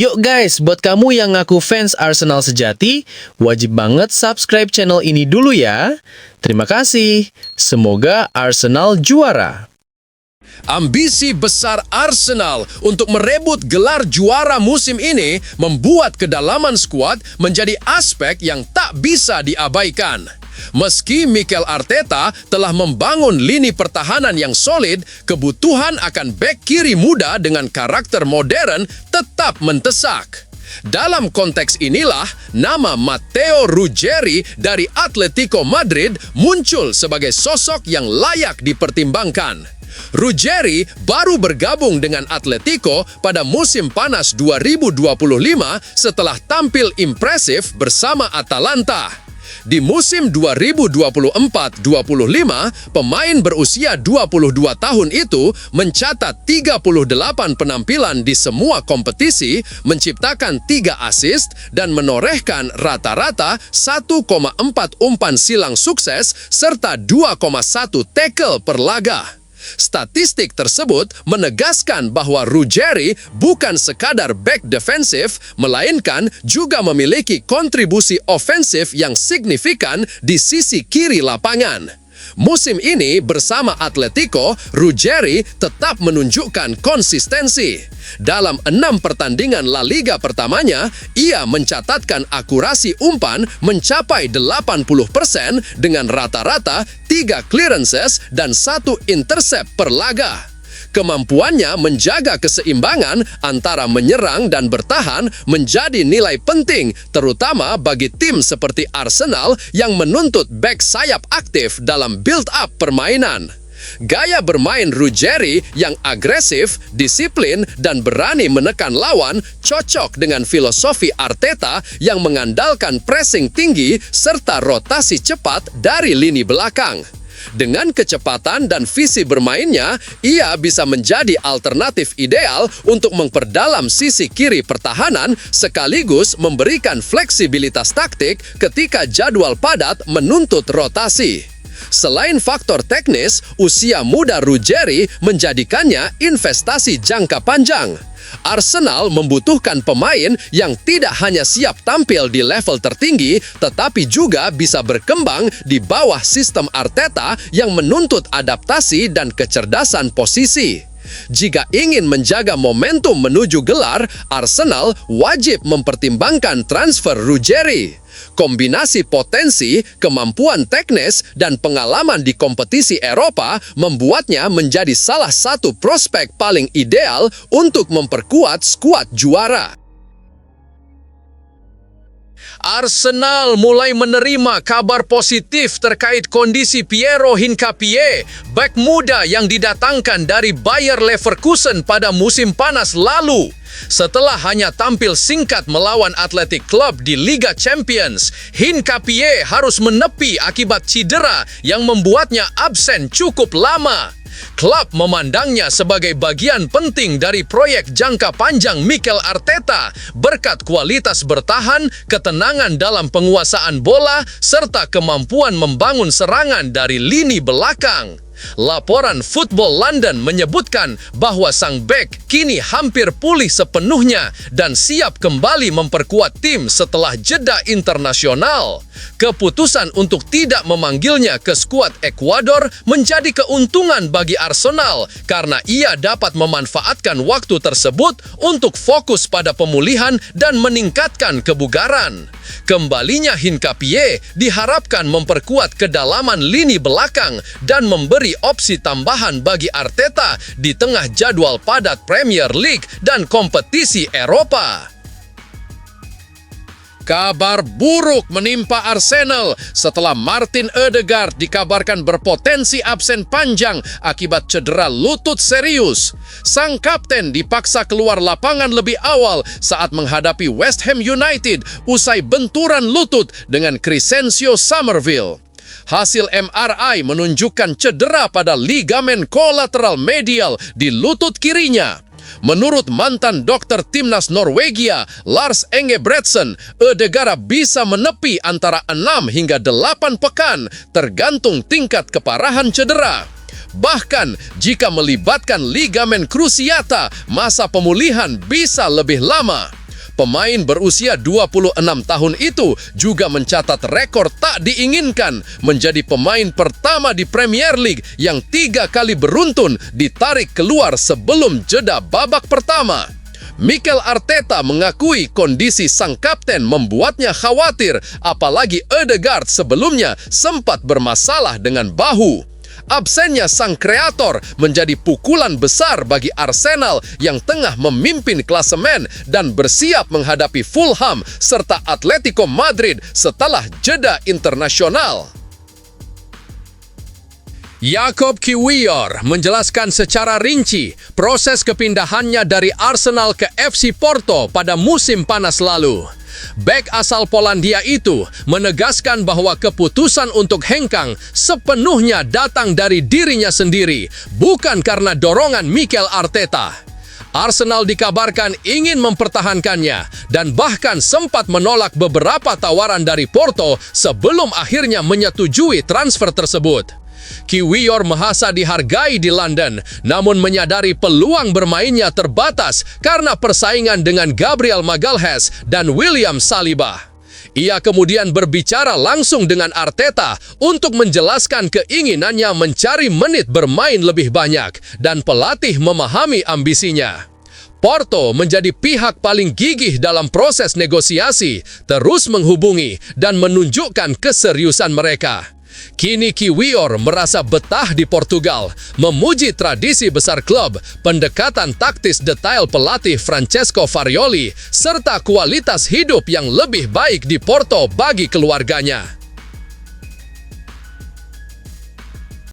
Yuk guys, buat kamu yang ngaku fans Arsenal sejati, wajib banget subscribe channel ini dulu ya. Terima kasih. Semoga Arsenal juara. Ambisi besar Arsenal untuk merebut gelar juara musim ini membuat kedalaman skuad menjadi aspek yang tak bisa diabaikan. Meski Mikel Arteta telah membangun lini pertahanan yang solid, kebutuhan akan bek kiri muda dengan karakter modern tetap mendesak. Dalam konteks inilah, nama Matteo Ruggeri dari Atletico Madrid muncul sebagai sosok yang layak dipertimbangkan. Ruggeri baru bergabung dengan Atletico pada musim panas 2025 setelah tampil impresif bersama Atalanta. Di musim 2024-25, pemain berusia 22 tahun itu mencatat 38 penampilan di semua kompetisi, menciptakan 3 assist dan menorehkan rata-rata 1,4 umpan silang sukses serta 2,1 tackle per laga. Statistik tersebut menegaskan bahwa Ruggeri bukan sekadar bek defensif, melainkan juga memiliki kontribusi ofensif yang signifikan di sisi kiri lapangan. Musim ini bersama Atletico, Ruggeri tetap menunjukkan konsistensi. Dalam 6 pertandingan La Liga pertamanya, ia mencatatkan akurasi umpan mencapai 80% dengan rata-rata 3 clearances dan 1 intercept per laga. Kemampuannya menjaga keseimbangan antara menyerang dan bertahan menjadi nilai penting, terutama bagi tim seperti Arsenal yang menuntut bek sayap aktif dalam build-up permainan. Gaya bermain Ruggeri yang agresif, disiplin, dan berani menekan lawan cocok dengan filosofi Arteta yang mengandalkan pressing tinggi serta rotasi cepat dari lini belakang. Dengan kecepatan dan visi bermainnya, ia bisa menjadi alternatif ideal untuk memperdalam sisi kiri pertahanan sekaligus memberikan fleksibilitas taktik ketika jadwal padat menuntut rotasi. Selain faktor teknis, usia muda Ruggeri menjadikannya investasi jangka panjang. Arsenal membutuhkan pemain yang tidak hanya siap tampil di level tertinggi, tetapi juga bisa berkembang di bawah sistem Arteta yang menuntut adaptasi dan kecerdasan posisi. Jika ingin menjaga momentum menuju gelar, Arsenal wajib mempertimbangkan transfer Ruggeri. Kombinasi potensi, kemampuan teknis, dan pengalaman di kompetisi Eropa membuatnya menjadi salah satu prospek paling ideal untuk memperkuat skuad juara. Arsenal mulai menerima kabar positif terkait kondisi Piero Hincapié, bek muda yang didatangkan dari Bayer Leverkusen pada musim panas lalu. Setelah hanya tampil singkat melawan Athletic Club di Liga Champions, Hincapié harus menepi akibat cedera yang membuatnya absen cukup lama. Klub memandangnya sebagai bagian penting dari proyek jangka panjang Mikel Arteta berkat kualitas bertahan, ketenangan dalam penguasaan bola, serta kemampuan membangun serangan dari lini belakang. Laporan Football London menyebutkan bahwa sang bek kini hampir pulih sepenuhnya dan siap kembali memperkuat tim setelah jeda internasional. Keputusan untuk tidak memanggilnya ke skuad Ekuador menjadi keuntungan bagi Arsenal karena ia dapat memanfaatkan waktu tersebut untuk fokus pada pemulihan dan meningkatkan kebugaran. Kembalinya Hincapié diharapkan memperkuat kedalaman lini belakang dan memberi opsi tambahan bagi Arteta di tengah jadwal padat Premier League dan kompetisi Eropa. Kabar buruk menimpa Arsenal setelah Martin Ødegaard dikabarkan berpotensi absen panjang akibat cedera lutut serius. Sang kapten dipaksa keluar lapangan lebih awal saat menghadapi West Ham United usai benturan lutut dengan Crescencio Summerville. Hasil MRI menunjukkan cedera pada ligamen kolateral medial di lutut kirinya. Menurut mantan dokter timnas Norwegia, Lars Engebretsen, Ødegaard bisa menepi antara 6 hingga 8 pekan, tergantung tingkat keparahan cedera. Bahkan, jika melibatkan ligamen cruciata, masa pemulihan bisa lebih lama. Pemain berusia 26 tahun itu juga mencatat rekor tak diinginkan menjadi pemain pertama di Premier League yang 3 kali beruntun ditarik keluar sebelum jeda babak pertama. Mikel Arteta mengakui kondisi sang kapten membuatnya khawatir, apalagi Ødegaard sebelumnya sempat bermasalah dengan bahu. Absennya sang kreator menjadi pukulan besar bagi Arsenal yang tengah memimpin klasemen dan bersiap menghadapi Fulham serta Atletico Madrid setelah jeda internasional. Jakub Kiwior menjelaskan secara rinci proses kepindahannya dari Arsenal ke FC Porto pada musim panas lalu. Bek asal Polandia itu menegaskan bahwa keputusan untuk hengkang sepenuhnya datang dari dirinya sendiri, bukan karena dorongan Mikel Arteta. Arsenal dikabarkan ingin mempertahankannya dan bahkan sempat menolak beberapa tawaran dari Porto sebelum akhirnya menyetujui transfer tersebut. Kiwior merasa dihargai di London, namun menyadari peluang bermainnya terbatas karena persaingan dengan Gabriel Magalhaes dan William Saliba. Ia kemudian berbicara langsung dengan Arteta untuk menjelaskan keinginannya mencari menit bermain lebih banyak dan pelatih memahami ambisinya. Porto menjadi pihak paling gigih dalam proses negosiasi, terus menghubungi dan menunjukkan keseriusan mereka. Kini Kiwior merasa betah di Portugal, memuji tradisi besar klub, pendekatan taktis detail pelatih Francesco Farioli, serta kualitas hidup yang lebih baik di Porto bagi keluarganya.